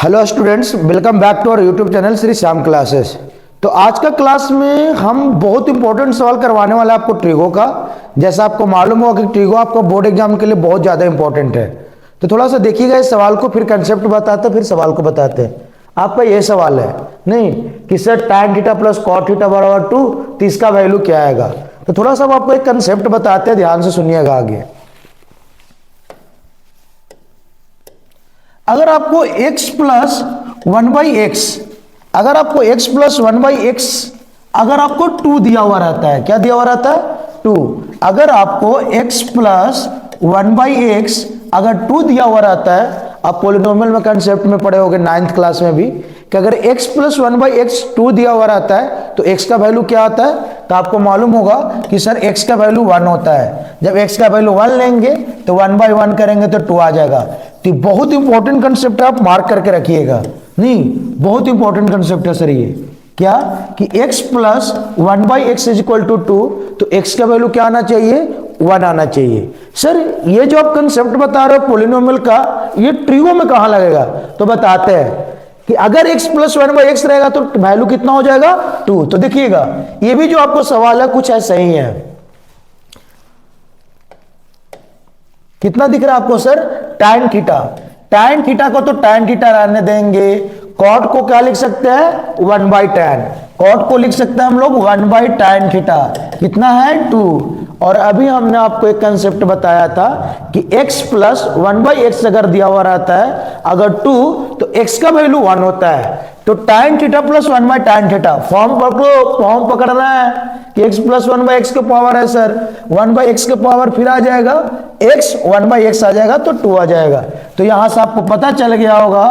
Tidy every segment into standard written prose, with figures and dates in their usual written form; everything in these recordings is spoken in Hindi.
Hello students, welcome back to our YouTube channel Shri Shyam classes. तो आज का क्लास में हम बहुत इंपॉर्टेंट सवाल करवाने वाले हैं आपको ट्रिगो का। जैसा आपको मालूम होगा कि ट्रिगो आपको बोर्ड एग्जाम के लिए बहुत ज़्यादा इंपॉर्टेंट है। तो थोड़ा सा देखिएगा इस सवाल को, फिर कंसेप्ट बताते हैं, फिर सवाल को बताते हैं। आपका ये सवाल है नहीं कि sir tan theta plus cot theta बराबर 2, तो इसका वैल्यू क्या आएगा। तो थोड़ा सा हम आपको एक कंसेप्ट बताते हैं, ध्यान से सुनिएगा आगे। अगर आपको x प्लस 1/x, अगर आपको x प्लस 1/x अगर आपको 2 दिया हुआ रहता है, क्या दिया हुआ रहता है 2। अगर आपको x प्लस 1/x अगर 2 दिया हुआ रहता है, आप पोलिनोमियल में कंसेप्ट में पढ़े होंगे 9th क्लास में भी, कि अगर x प्लस 1/x 2 दिया हुआ रहता है तो x का वैल्यू क्या आता है। तो आपको मालूम होगा कि सर x का वैल्यू 1 होता है। जब x का वैल्यू 1 लेंगे तो 1/1 करेंगे तो 2 आ जाएगा। तो बहुत इंपॉर्टेंट कंसेप्ट है, आप मार्क करके रखिएगा। नहीं, बहुत इंपॉर्टेंट कंसेप्ट है सर ये। क्या कि x plus 1/x is equal to 2, तो x का वैल्यू क्या आना चाहिए 1 आना चाहिए। सर ये जो आप कंसेप्ट बता रहे हो पोलिनोमियल का, ये ट्रिगो में कहां लगेगा। तो बताते हैं कि अगर x प्लस 1/x रहेगा तो वैल्यू कितना हो जाएगा 2। तो देखिएगा ये भी जो आपको सवाल है कुछ ऐसा ही है। कितना दिख रहा है आपको sir tan theta. tan theta को तो tan थीटा रहने देंगे। कॉट को क्या लिख सकते हैं 1/tan। कॉट को लिख सकते हैं हम लोग 1/tan थीटा। कितना है 2। और अभी हमने आपको एक कंसेप्ट बताया था कि x प्लस 1/x अगर दिया हुआ रहता है अगर 2, तो x का वैल्यू 1 होता है। तो tan theta plus 1/tan theta form पकड़ो, फॉर्म पकड़ना है कि x प्लस 1/x के पावर है सर 1/x के पावर, फिर आ जाएगा x 1/x आ जाएगा तो 2 आ जाएगा। तो यहां से आपको पता चल गया होगा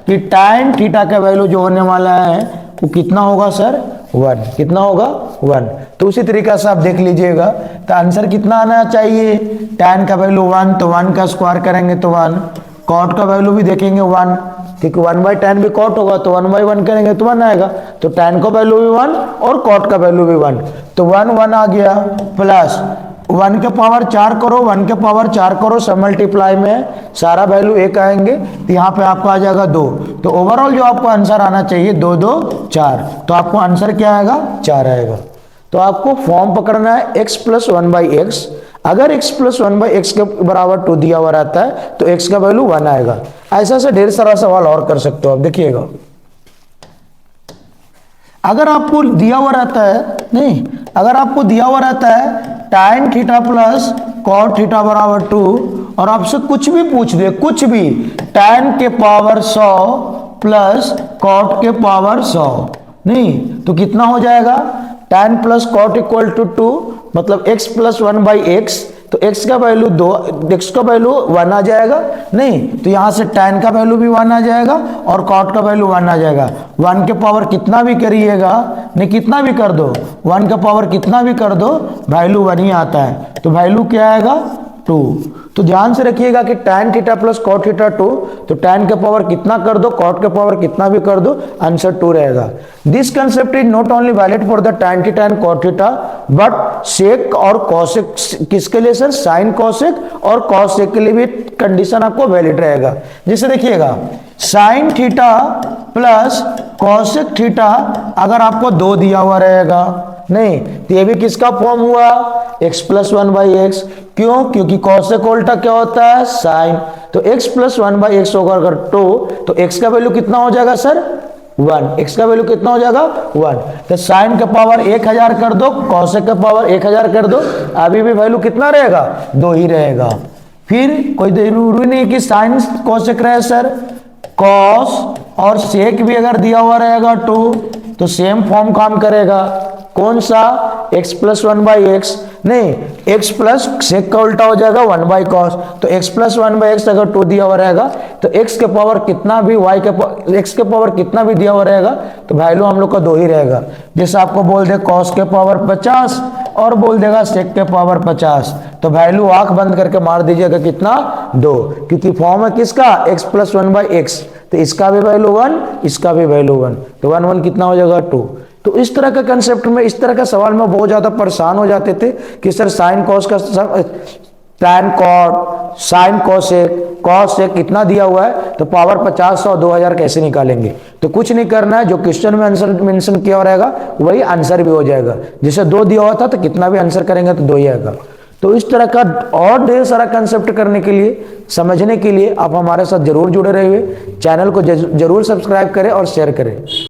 कि tan थीटा का वैल्यू जो होने वाला है वो कितना होगा सर 1। कितना होगा 1। तो उसी तरीका से आप देख लीजिएगा। तो आंसर कितना आना चाहिए, tan का वैल्यू 1, तो 1 का स्क्वायर करेंगे तो 1। कॉट का वैल्यू भी देखेंगे 1, क्योंकि 1/tan भी कॉट होगा तो 1/1 करेंगे तो 1 आएगा। तो tan का वैल्यू भी 1 और कॉट का वैल्यू भी 1, तो 1 आ गया। प्लस 1 के पावर 4 करो, 1 के पावर 4 करो, सब मल्टीप्लाई में सारा वैल्यू 1 आएंगे, तो यहाँ पे आपको आ जाएगा 2। तो ओवरऑल जो आपको आंसर आना चाहिए 2 2 4, तो आपको आंसर क्या आएगा 4 आएगा। तो आपको फॉर्म पकड़ना है x प्लस 1/x। अगर x प्लस 1/x के बराबर 2 दिया हुआ रहता है तो x का वैल्यू 1 आएगा। ऐसा से ढेर सारा सवाल और कर सकते हो आप। देखिएगा अगर आपको दिया हुआ रहता है, नहीं अगर आपको दिया हुआ रहता है tan theta plus cot theta बराबर 2, और आपसे कुछ भी पूछ दे, कुछ भी, tan के पावर 100 प्लस कॉट के पावर 100, नहीं तो कितना हो जाएगा tan plus cot equal to 2, मतलब x प्लस 1/x, तो x का वैल्यू 2, x का वैल्यू 1 आ जाएगा। नहीं तो यहां से tan का वैल्यू भी 1 आ जाएगा और cot का वैल्यू 1 आ जाएगा। 1 के पावर कितना भी करिएगा, नहीं कितना भी कर दो, 1 का पावर कितना भी कर दो, वैल्यू 1 ही आता है। तो वैल्यू क्या आएगा 2। तो ध्यान से रखिएगा कि tan theta plus cot theta 2, तो tan के पावर कितना कर दो, कॉट के पावर कितना भी कर दो, आंसर 2 रहेगा। This concept is not only valid for the tan theta and cot theta, but sec और कॉसेक, किसके लिए सर साइन कॉसेक और कॉसेक के लिए भी कंडीशन आपको वैलिड रहेगा। जैसे देखिएगा sine theta plus cosec theta अगर आपको 2 दिया हुआ रहेगा, नहीं तो ये भी किसका फॉर्म हुआ x प्लस 1/x। क्यों, क्योंकि कॉसेक उल्टा क्या होता है साइन। तो x प्लस 1/x होगा अगर 2, तो x का वैल्यू कितना हो जाएगा सर 1। x का वैल्यू कितना हो जाएगा 1। तो साइन का पावर 1000 कर दो, कॉसेक का पावर 1000 कर दो, अभी भी वैल्यू कितना रहेगा 2 ही रहेगा। फिर कोई जरूरी नहीं कि साइन कॉसेक रहे सर, कॉस और सेक भी अगर दिया हुआ रहेगा 2, तो सेम फॉर्म काम करेगा। कौन सा x प्लस 1/x, नहीं x प्लस सेक का उल्टा हो जाएगा 1/cos। तो x प्लस 1/x अगर 2 दिया हुआ रहेगा तो x के पावर कितना भी x के पावर कितना भी दिया हुआ रहेगा तो वैल्यू हम लोग का 2 ही रहेगा। जैसे आपको बोल दे cos के पावर 50 और बोल देगा sec के पावर 50, तो वैल्यू आंख बंद करके मार दीजिएगा कितना 2, क्योंकि फॉर्म है किसका x प्लस 1/x। तो इसका भी वैल्यू 1, इसका भी वैल्यू 1, तो 1 1 कितना हो जाएगा 2। तो इस तरह का कंसेप्ट में, इस तरह का सवाल में बहुत ज्यादा परेशान हो जाते थे कि सर साइन कॉस का tan कॉट साइन कॉसेक इतना दिया हुआ है तो पावर 50 और 2000 कैसे निकालेंगे। तो कुछ नहीं करना है, जो क्वेश्चन में आंसर मेंशन किया रहेगा वही आंसर भी हो जाएगा। जैसे 2 दिया हुआ था तो कितना भी आंसर करेंगे तो 2 ही आएगा। तो इस तरह का और ढेर सारा कंसेप्ट करने के लिए, समझने के लिए आप हमारे साथ जरूर जुड़े रहिए। चैनल को जरूर सब्सक्राइब करें और शेयर करें।